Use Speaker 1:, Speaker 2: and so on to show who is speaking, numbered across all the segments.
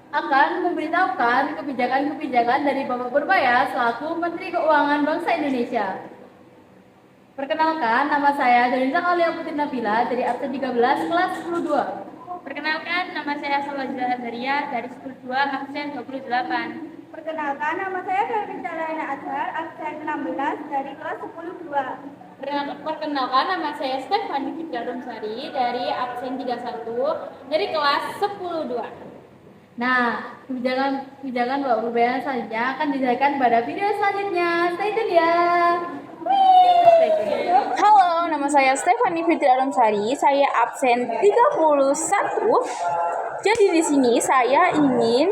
Speaker 1: akan memberitahukan kebijakan-kebijakan dari Bapak Purbaya selaku Menteri Keuangan Bangsa Indonesia. Perkenalkan, nama saya Dalinda Aulia Putri Nabila dari absen 13 kelas 10-2.
Speaker 2: Perkenalkan, nama saya Salwajra Azaria dari 10-2 absen 28.
Speaker 3: Perkenalkan, nama saya Ferminta Laina Azhar, absen 16 dari kelas 10-2.
Speaker 2: Perkenalkan, nama saya Stefani Fitria Rumsari dari absen 31 dari kelas 10-2.
Speaker 1: Nah, kebijakan Bapak Purbaya selanjutnya akan dijelaskan pada video selanjutnya. Stay tune ya.
Speaker 4: Halo, nama saya Stefani Fitri Arumsari. Saya absen 31. Jadi di sini saya ingin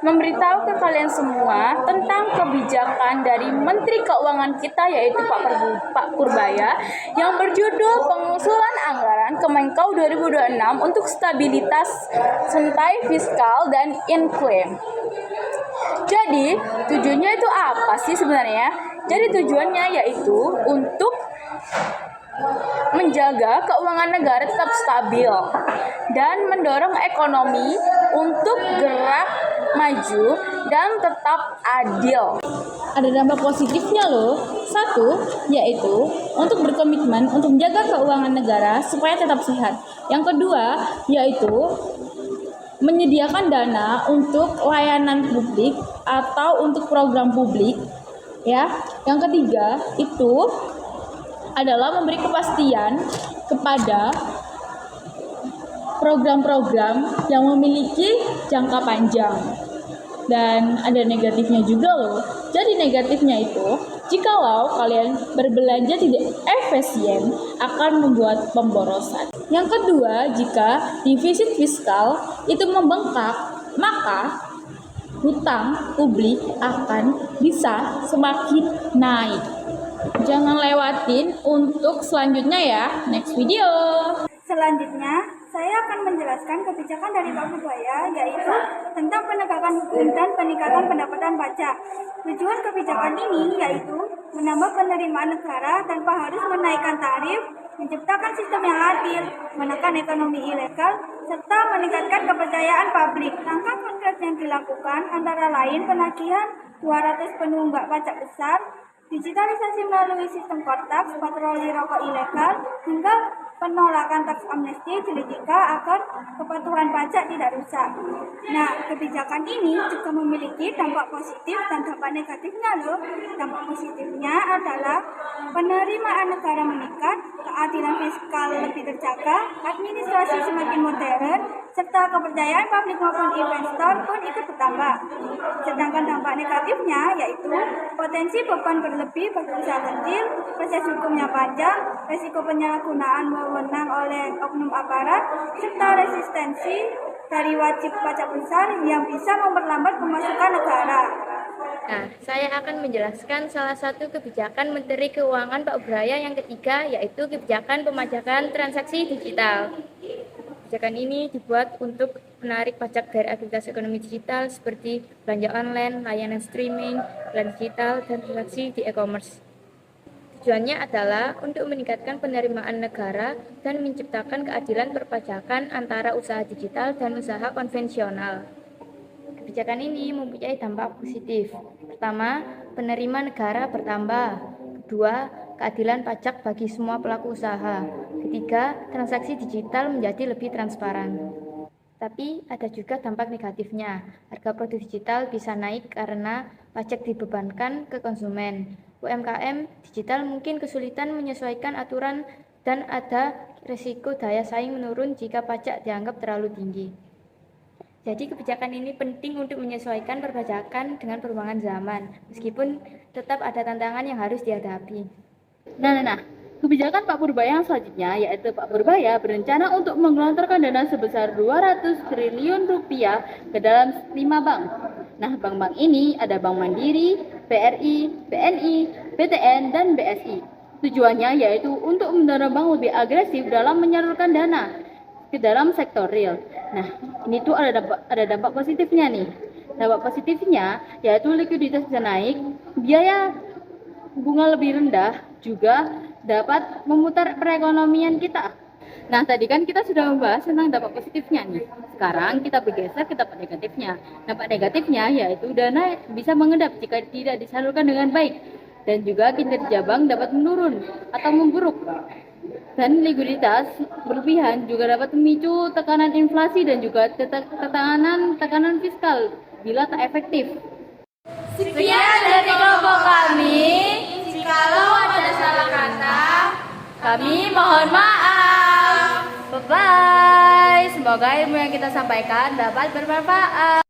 Speaker 4: memberitahu ke kalian semua tentang kebijakan dari Menteri Keuangan kita, yaitu Pak Purbaya, yang berjudul Pengusulan Anggaran Kemenkeu 2026 untuk Stabilitas Sentai Fiskal dan Inclusion. Jadi tujuannya itu apa sih sebenarnya? Jadi tujuannya yaitu untuk menjaga keuangan negara tetap stabil dan mendorong ekonomi untuk gerak maju dan tetap adil.
Speaker 1: Ada dampak positifnya loh. Satu, yaitu untuk berkomitmen untuk menjaga keuangan negara supaya tetap sehat. Yang kedua, yaitu menyediakan dana untuk layanan publik atau untuk program publik, ya. Yang ketiga itu adalah memberi kepastian kepada program-program yang memiliki jangka panjang. Dan ada negatifnya juga loh. Jadi negatifnya itu, jikalau kalian berbelanja tidak efisien akan membuat pemborosan. Yang kedua, jika defisit fiskal itu membengkak, maka hutang publik akan bisa semakin naik. Jangan lewatin untuk selanjutnya ya, next video.
Speaker 3: Selanjutnya, saya akan menjelaskan kebijakan dari Pak Purbaya, yaitu tentang penegakan hukum dan peningkatan pendapatan pajak. Tujuan kebijakan ini yaitu menambah penerimaan negara tanpa harus menaikkan tarif, menciptakan sistem yang adil, menekan ekonomi ilegal, serta meningkatkan kepercayaan publik. Langkah konkret yang dilakukan antara lain penagihan 200 penunggak pajak besar, digitalisasi melalui sistem Kortax, patroli rokok ilegal, hingga penolakan teks amnesti jika agar kepatuhan pajak tidak rusak. Nah, kebijakan ini juga memiliki dampak positif dan dampak negatifnya loh. Dampak positifnya adalah penerimaan negara meningkat, keadilan fiskal lebih terjaga, administrasi semakin modern, serta kepercayaan publik maupun investor pun ikut bertambah. Sedangkan dampak negatifnya yaitu potensi beban berlebih bagi usaha kecil, proses hukumnya panjang, resiko penyalahgunaan wewenang oleh oknum aparat, serta resistensi dari wajib pajak besar yang bisa memperlambat pemasukan negara.
Speaker 2: Nah, saya akan menjelaskan salah satu kebijakan Menteri Keuangan Pak Purbaya yang ketiga, yaitu kebijakan pemajakan transaksi digital. Kebijakan ini dibuat untuk menarik pajak dari aktivitas ekonomi digital seperti belanja online, layanan streaming, iklan digital, dan transaksi di e-commerce. Tujuannya adalah untuk meningkatkan penerimaan negara dan menciptakan keadilan perpajakan antara usaha digital dan usaha konvensional. Kebijakan ini mempunyai dampak positif. Pertama, penerima negara bertambah. Kedua, keadilan pajak bagi semua pelaku usaha. Ketiga, transaksi digital menjadi lebih transparan. Tapi ada juga dampak negatifnya. Harga produk digital bisa naik karena pajak dibebankan ke konsumen. UMKM digital mungkin kesulitan menyesuaikan aturan dan ada risiko daya saing menurun jika pajak dianggap terlalu tinggi. Jadi kebijakan ini penting untuk menyesuaikan perpajakan dengan perkembangan zaman, meskipun tetap ada tantangan yang harus dihadapi.
Speaker 1: Nah, kebijakan Pak Purbaya yang selanjutnya, yaitu Pak Purbaya berencana untuk menggelontorkan dana sebesar 200 triliun rupiah ke dalam 5 bank. Nah, bank-bank ini ada Bank Mandiri, BRI, BNI, BTN, dan BSI. Tujuannya yaitu untuk mendorong bank lebih agresif dalam menyalurkan dana ke dalam sektor real. Nah, ini tuh ada dampak positifnya nih. Dampak positifnya yaitu likuiditas bisa naik, biaya bunga lebih rendah, juga dapat memutar perekonomian kita. Nah, tadi kan kita sudah membahas tentang dampak positifnya nih. Sekarang kita bergeser ke dampak negatifnya. Dampak negatifnya yaitu dana bisa mengendap jika tidak disalurkan dengan baik, dan juga kinerja bank dapat menurun atau memburuk. Dan likuiditas berlebihan juga dapat memicu tekanan inflasi dan juga tekanan fiskal bila tak efektif.
Speaker 2: Sekian dari kelompok kami. Jikalau ada salah kata, kami mohon maaf.
Speaker 1: Bye-bye. Semoga ilmu yang kita sampaikan dapat bermanfaat.